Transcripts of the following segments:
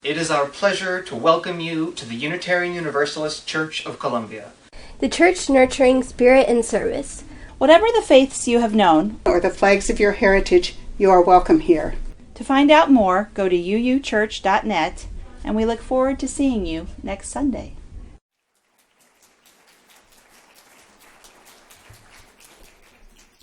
It is our pleasure to welcome you to the Unitarian Universalist Church of Columbia. The church nurturing spirit and service. Whatever the faiths you have known, or the flags of your heritage, you are welcome here. To find out more, go to uuchurch.net, and we look forward to seeing you next Sunday.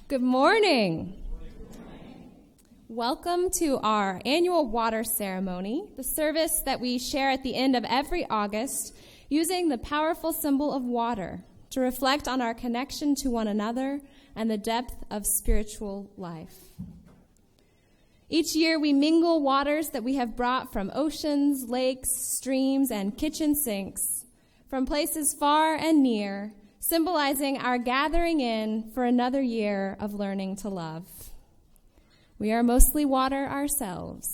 Good morning. Welcome to our annual water ceremony, the service that we share at the end of every August, using the powerful symbol of water to reflect on our connection to one another and the depth of spiritual life. Each year we mingle waters that we have brought from oceans, lakes, streams, and kitchen sinks, from places far and near, symbolizing our gathering in for another year of learning to love. We are mostly water ourselves,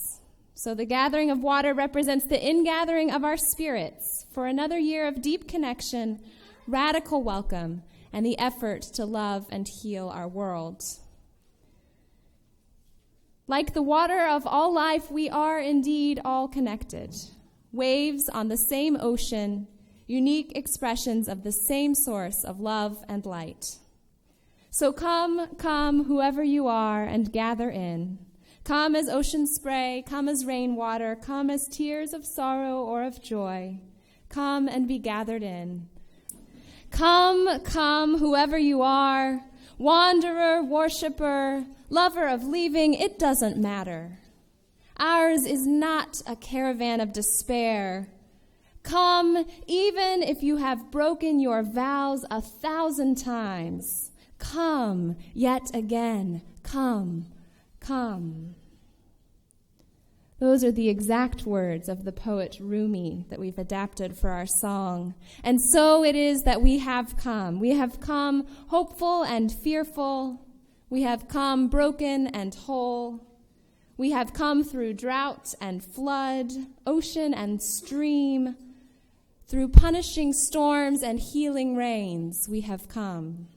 so the gathering of water represents the ingathering of our spirits for another year of deep connection, radical welcome, and the effort to love and heal our world. Like the water of all life, we are indeed all connected, waves on the same ocean, unique expressions of the same source of love and light. So come, whoever you are, and gather in. Come as ocean spray, come as rainwater, come as tears of sorrow or of joy. Come and be gathered in. Come, whoever you are, wanderer, worshiper, lover of leaving, it doesn't matter. Ours is not a caravan of despair. Come, even if you have broken your vows 1,000 times. Come, yet again, come. Those are the exact words of the poet Rumi that we've adapted for our song. And so it is that we have come. We have come hopeful and fearful. We have come broken and whole. We have come through drought and flood, ocean and stream. Through punishing storms and healing rains, we have come.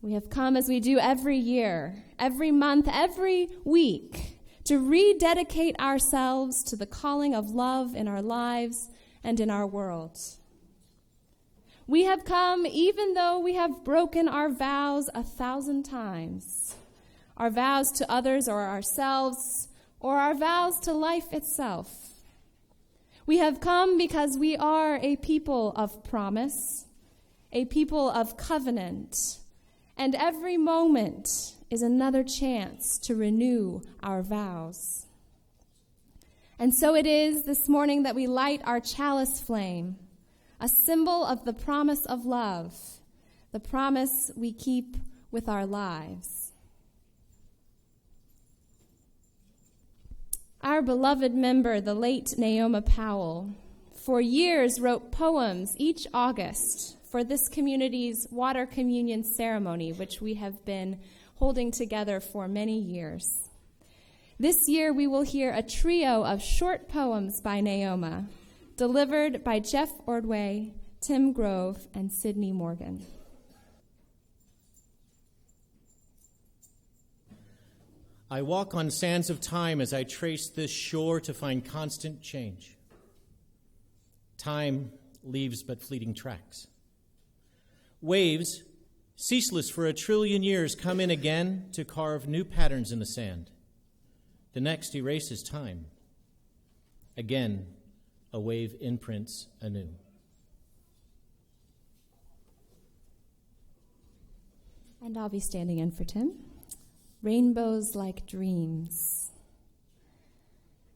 We have come as we do every year, every month, every week, to rededicate ourselves to the calling of love in our lives and in our world. We have come even though we have broken our vows 1,000 times, our vows to others or ourselves, or our vows to life itself. We have come because we are a people of promise, a people of covenant, and every moment is another chance to renew our vows. And so it is this morning that we light our chalice flame, a symbol of the promise of love, the promise we keep with our lives. Our beloved member, the late Naoma Powell, for years wrote poems each August for this community's water communion ceremony, which we have been holding together for many years. This year we will hear a trio of short poems by Naoma, delivered by Jeff Ordway, Tim Grove, and Sydney Morgan. I walk on sands of time as I trace this shore to find constant change. Time leaves but fleeting tracks. Waves, ceaseless for 1 trillion years, come in again to carve new patterns in the sand. The next erases time. Again, a wave imprints anew. And I'll be standing in for Tim. Rainbows like dreams.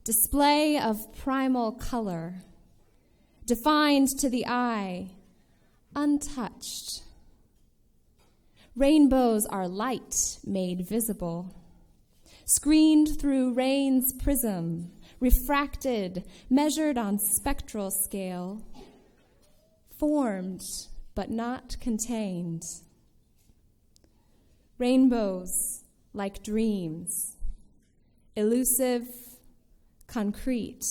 Display of primal color, defined to the eye, untouched. Rainbows are light made visible, screened through rain's prism, refracted, measured on spectral scale, formed but not contained. Rainbows like dreams, elusive, concrete,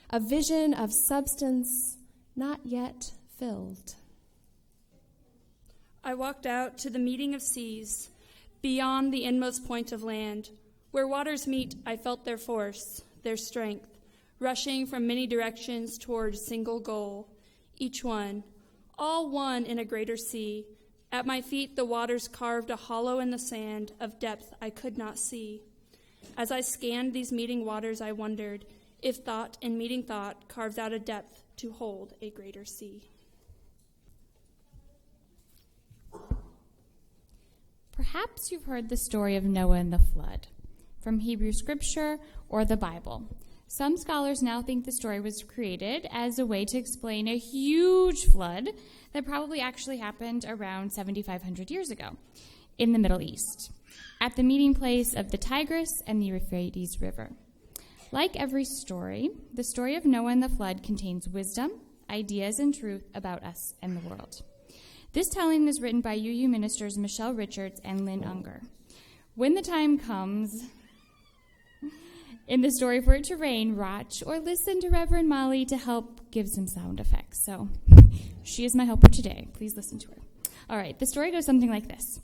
a vision of substance not yet filled. I walked out to the meeting of seas, beyond the inmost point of land. Where waters meet, I felt their force, their strength, rushing from many directions toward a single goal, each one, all one in a greater sea. At my feet the waters carved a hollow in the sand of depth I could not see. As I scanned these meeting waters, I wondered if thought and meeting thought carves out a depth to hold a greater sea. Perhaps you've heard the story of Noah and the flood from Hebrew scripture or the Bible. Some scholars now think the story was created as a way to explain a huge flood that probably actually happened around 7,500 years ago in the Middle East, at the meeting place of the Tigris and the Euphrates River. Like every story, the story of Noah and the flood contains wisdom, ideas, and truth about us and the world. This telling was written by UU ministers Michelle Richards and Lynn Unger. When the time comes in the story for it to rain, watch or listen to Reverend Molly to help give some sound effects. So she is my helper today. Please listen to her. All right, the story goes something like this.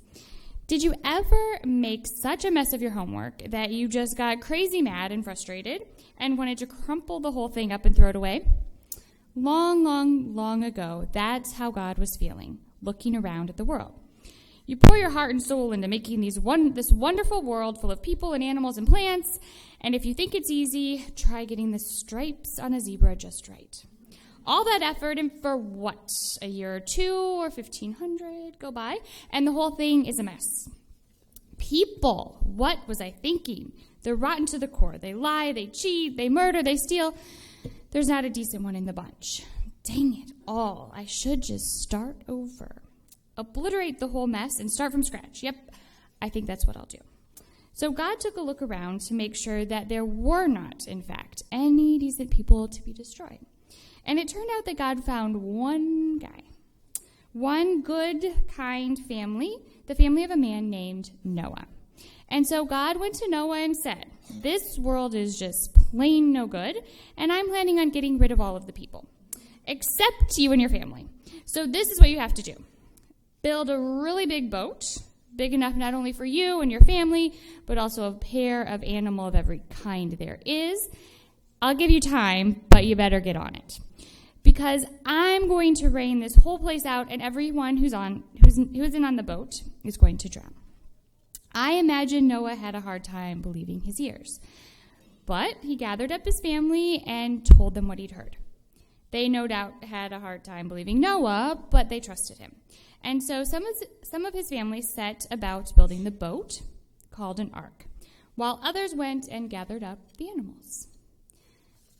Did you ever make such a mess of your homework that you just got crazy mad and frustrated and wanted to crumple the whole thing up and throw it away? Long, long, long ago, that's how God was feeling, looking around at the world. You pour your heart and soul into making this wonderful world full of people and animals and plants, and if you think it's easy, try getting the stripes on a zebra just right. All that effort, and for what, a year or two or 1,500 go by, and the whole thing is a mess. People, what was I thinking? They're rotten to the core. They lie, they cheat, they murder, they steal. There's not a decent one in the bunch. Dang it all. I should just start over. Obliterate the whole mess and start from scratch. Yep, I think that's what I'll do. So God took a look around to make sure that there were not, in fact, any decent people to be destroyed. And it turned out that God found one guy, one good, kind family, the family of a man named Noah. And so God went to Noah and said, this world is just plain no good, and I'm planning on getting rid of all of the people, except you and your family. So this is what you have to do. Build a really big boat, big enough not only for you and your family, but also a pair of animal of every kind there is. I'll give you time, but you better get on it. Because I'm going to rain this whole place out, and everyone who's in on the boat is going to drown. I imagine Noah had a hard time believing his ears. But he gathered up his family and told them what he'd heard. They no doubt had a hard time believing Noah, but they trusted him. And so some of his family set about building the boat, called an ark, while others went and gathered up the animals.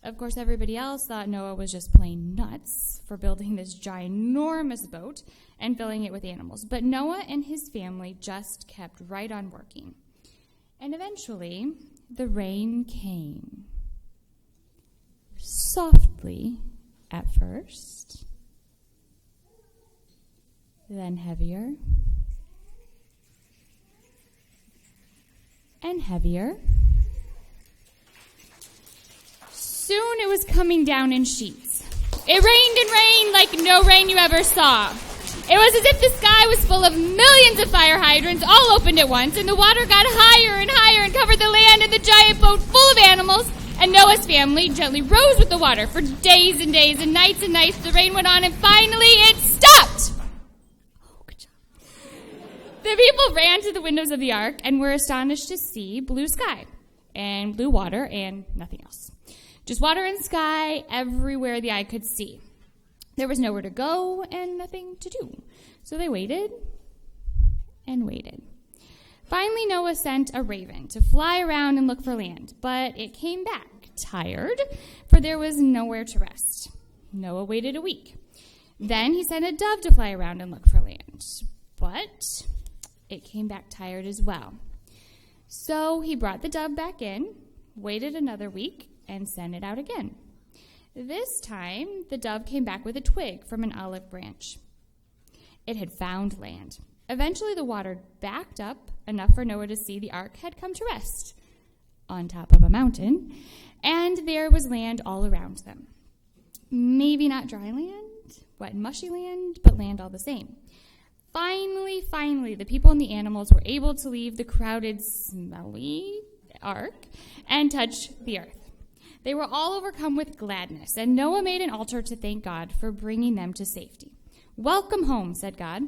Of course, everybody else thought Noah was just plain nuts for building this ginormous boat and filling it with animals. But Noah and his family just kept right on working. And eventually, the rain came. Softly at first, then heavier, and heavier. Soon it was coming down in sheets. It rained and rained like no rain you ever saw. It was as if the sky was full of millions of fire hydrants all opened at once, and the water got higher and higher and covered the land and the giant boat full of animals, and Noah's family gently rose with the water for days and days and nights. The rain went on, and finally it stopped. Oh, good job. The people ran to the windows of the ark and were astonished to see blue sky and blue water and nothing else. Just water and sky everywhere the eye could see. There was nowhere to go and nothing to do. So they waited and waited. Finally, Noah sent a raven to fly around and look for land, but it came back tired, for there was nowhere to rest. Noah waited a week. Then he sent a dove to fly around and look for land, but it came back tired as well. So he brought the dove back in, waited another week, and sent it out again. This time, the dove came back with a twig from an olive branch. It had found land. Eventually, the water backed up enough for Noah to see the ark had come to rest on top of a mountain, and there was land all around them. Maybe not dry land, wet and mushy land, but land all the same. Finally, the people and the animals were able to leave the crowded, smelly ark and touch the earth. They were all overcome with gladness, and Noah made an altar to thank God for bringing them to safety. "Welcome home," said God.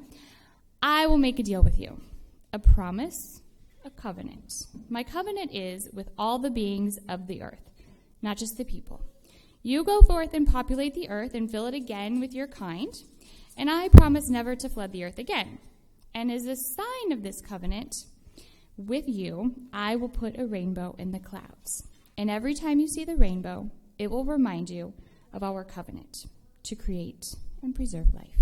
"I will make a deal with you, a promise, a covenant. My covenant is with all the beings of the earth, not just the people. You go forth and populate the earth and fill it again with your kind, and I promise never to flood the earth again. And as a sign of this covenant with you, I will put a rainbow in the clouds. And every time you see the rainbow, it will remind you of our covenant to create and preserve life."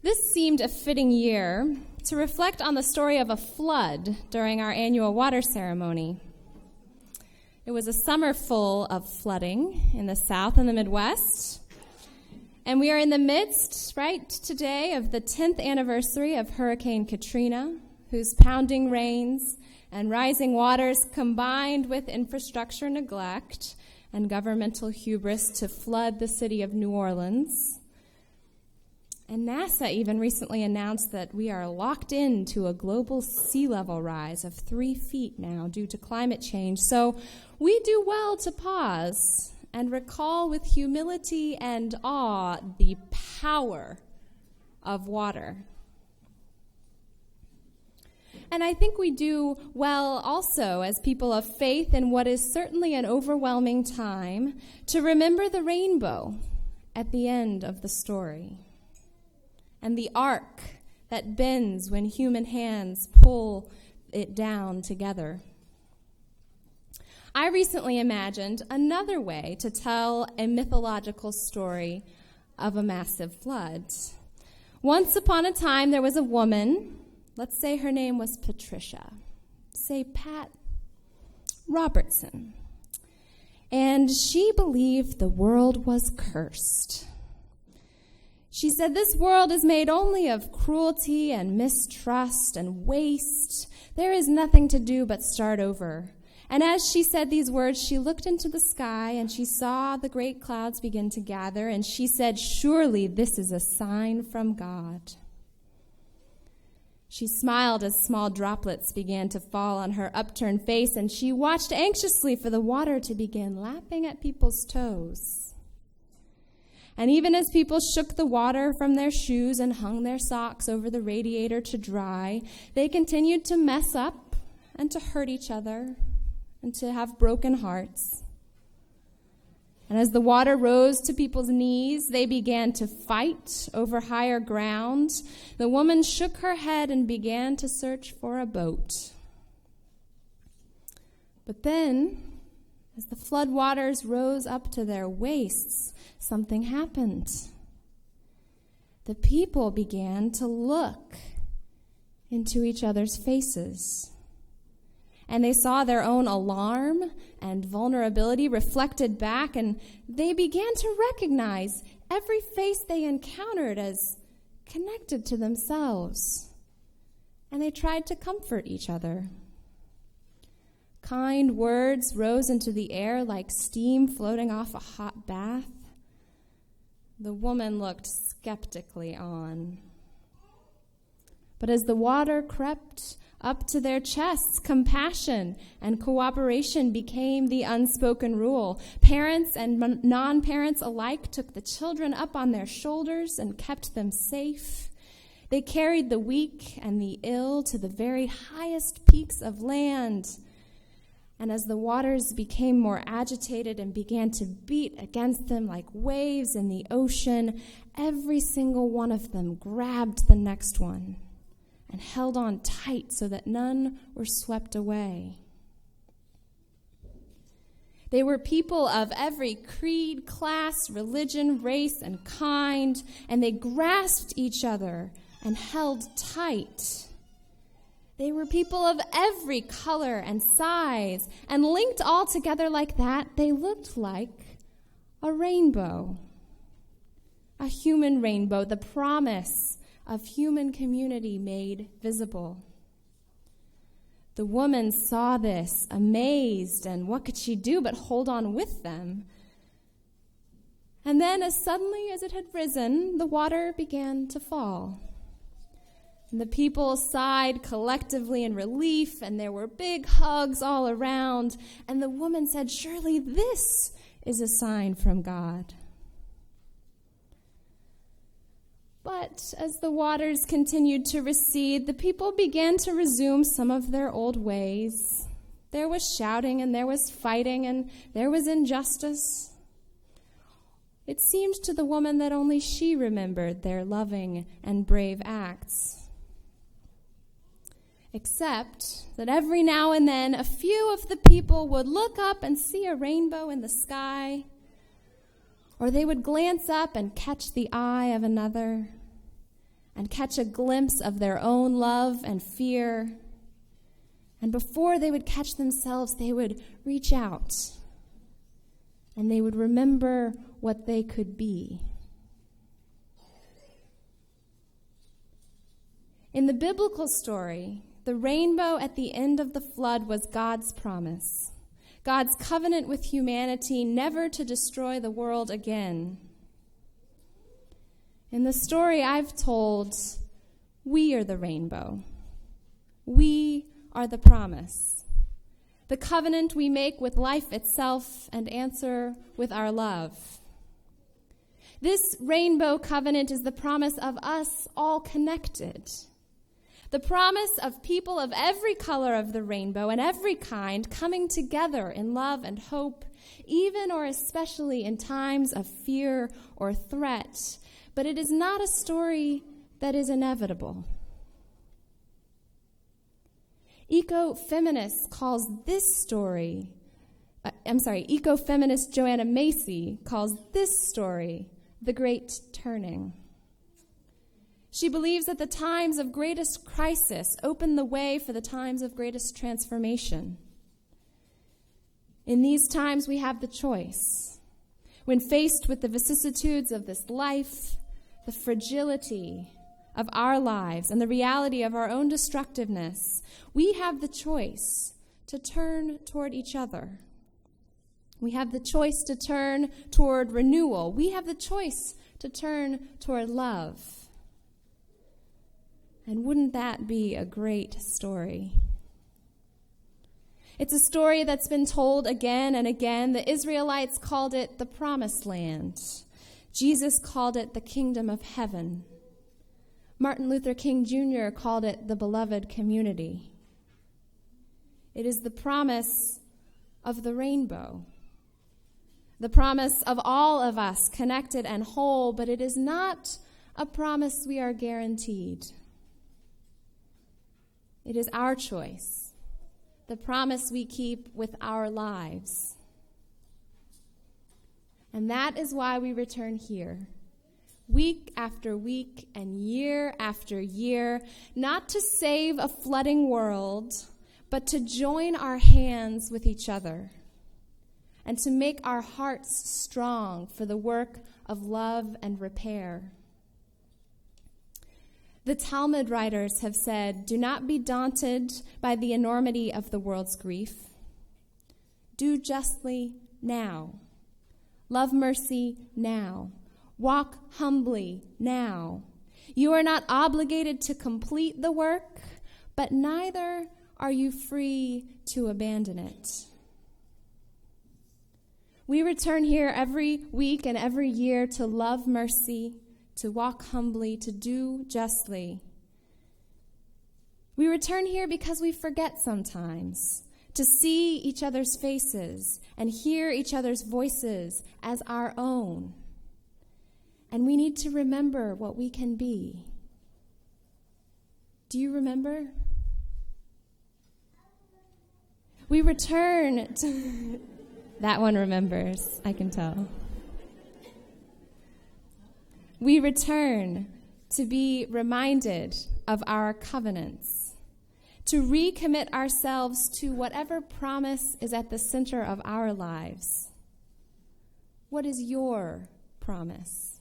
This seemed a fitting year to reflect on the story of a flood during our annual water ceremony. It was a summer full of flooding in the South and the Midwest. And we are in the midst, right, today of the 10th anniversary of Hurricane Katrina, whose pounding rains and rising waters combined with infrastructure neglect and governmental hubris to flood the city of New Orleans. And NASA even recently announced that we are locked into a global sea level rise of 3 feet now due to climate change. So we do well to pause and recall with humility and awe the power of water. And I think we do well also as people of faith in what is certainly an overwhelming time to remember the rainbow at the end of the story and the arc that bends when human hands pull it down together. I recently imagined another way to tell a mythological story of a massive flood. Once upon a time, there was a woman. Let's say her name was Patricia. Say Pat Robertson. And she believed the world was cursed. She said this world is made only of cruelty and mistrust and waste. There is nothing to do but start over. And as she said these words, she looked into the sky and she saw the great clouds begin to gather. And she said, "Surely this is a sign from God." She smiled as small droplets began to fall on her upturned face, and she watched anxiously for the water to begin lapping at people's toes. And even as people shook the water from their shoes and hung their socks over the radiator to dry, they continued to mess up and to hurt each other and to have broken hearts. And as the water rose to people's knees, they began to fight over higher ground. The woman shook her head and began to search for a boat. But then, as the flood waters rose up to their waists, something happened. The people began to look into each other's faces. And they saw their own alarm and vulnerability reflected back, and they began to recognize every face they encountered as connected to themselves. And they tried to comfort each other. Kind words rose into the air like steam floating off a hot bath. The woman looked skeptically on. But as the water crept up to their chests, compassion and cooperation became the unspoken rule. Parents and non-parents alike took the children up on their shoulders and kept them safe. They carried the weak and the ill to the very highest peaks of land. And as the waters became more agitated and began to beat against them like waves in the ocean, every single one of them grabbed the next one and held on tight so that none were swept away. They were people of every creed, class, religion, race, and kind, and they grasped each other and held tight. They were people of every color and size, and linked all together like that, they looked like a rainbow, a human rainbow, the promise of human community made visible. The woman saw this, amazed, and what could she do but hold on with them? And then, as suddenly as it had risen, the water began to fall. And the people sighed collectively in relief, and there were big hugs all around. And the woman said, "Surely this is a sign from God." But as the waters continued to recede, the people began to resume some of their old ways. There was shouting, and there was fighting, and there was injustice. It seemed to the woman that only she remembered their loving and brave acts. Except that every now and then a few of the people would look up and see a rainbow in the sky, or they would glance up and catch the eye of another, and catch a glimpse of their own love and fear. And before they would catch themselves, they would reach out, and they would remember what they could be. In the biblical story, the rainbow at the end of the flood was God's promise, God's covenant with humanity never to destroy the world again. In the story I've told, we are the rainbow. We are the promise, the covenant we make with life itself and answer with our love. This rainbow covenant is the promise of us all connected. The promise of people of every color of the rainbow and every kind coming together in love and hope, even or especially in times of fear or threat. But it is not a story that is inevitable. Ecofeminist Joanna Macy calls this story the Great Turning. She believes that the times of greatest crisis open the way for the times of greatest transformation. In these times, we have the choice. When faced with the vicissitudes of this life, the fragility of our lives, and the reality of our own destructiveness, we have the choice to turn toward each other. We have the choice to turn toward renewal. We have the choice to turn toward love. And wouldn't that be a great story? It's a story that's been told again and again. The Israelites called it the Promised Land. Jesus called it the Kingdom of Heaven. Martin Luther King Jr. called it the Beloved Community. It is the promise of the rainbow, the promise of all of us connected and whole, but it is not a promise we are guaranteed. It is our choice, the promise we keep with our lives. And that is why we return here, week after week and year after year, not to save a flooding world, but to join our hands with each other and to make our hearts strong for the work of love and repair. The Talmud writers have said, "Do not be daunted by the enormity of the world's grief. Do justly now. Love mercy now. Walk humbly now. You are not obligated to complete the work, but neither are you free to abandon it." We return here every week and every year to love mercy, to walk humbly, to do justly. We return here because we forget sometimes to see each other's faces and hear each other's voices as our own. And we need to remember what we can be. Do you remember? We return to... That one remembers, I can tell. We return to be reminded of our covenants, to recommit ourselves to whatever promise is at the center of our lives. What is your promise?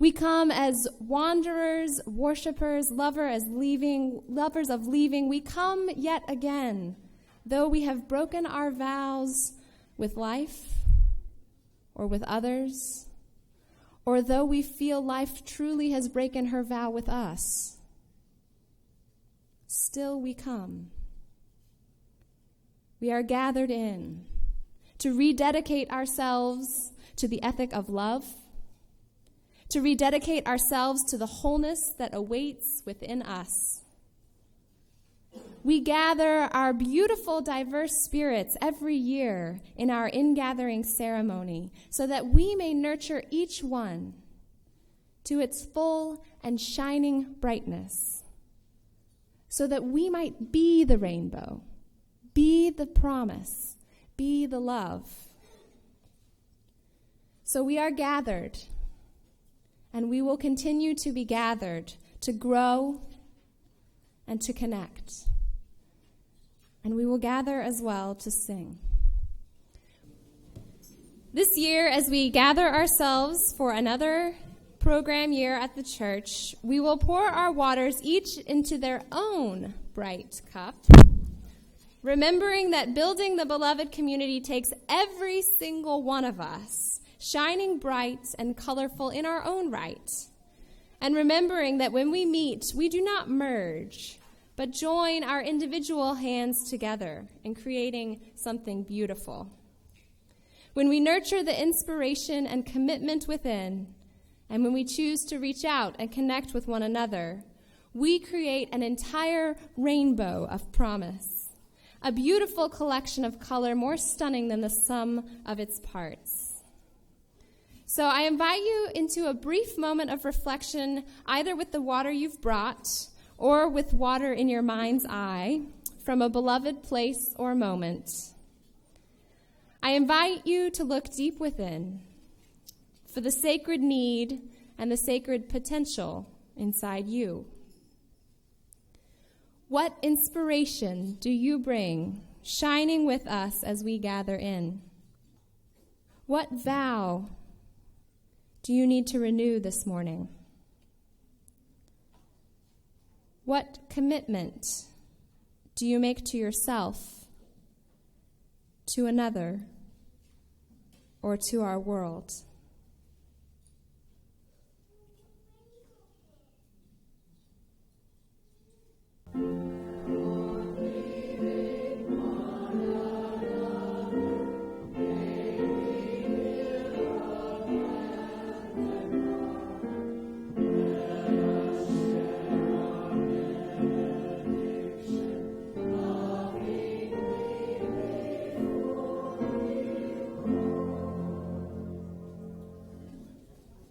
We come as wanderers, worshipers, lovers of leaving. We come yet again, though we have broken our vows with life, or with others, or though we feel life truly has broken her vow with us, still we come. We are gathered in to rededicate ourselves to the ethic of love, to rededicate ourselves to the wholeness that awaits within us. We gather our beautiful, diverse spirits every year in our ingathering ceremony so that we may nurture each one to its full and shining brightness, so that we might be the rainbow, be the promise, be the love. So we are gathered, and we will continue to be gathered to grow and to connect. And we will gather as well to sing. This year, as we gather ourselves for another program year at the church, we will pour our waters each into their own bright cup, remembering that building the beloved community takes every single one of us, shining bright and colorful in our own right, and remembering that when we meet, we do not merge, but join our individual hands together in creating something beautiful. When we nurture the inspiration and commitment within, and when we choose to reach out and connect with one another, we create an entire rainbow of promise, a beautiful collection of color more stunning than the sum of its parts. So I invite you into a brief moment of reflection, either with the water you've brought or with water in your mind's eye from a beloved place or moment. I invite you to look deep within for the sacred need and the sacred potential inside you. What inspiration do you bring shining with us as we gather in? What vow do you need to renew this morning? What commitment do you make to yourself, to another, or to our world?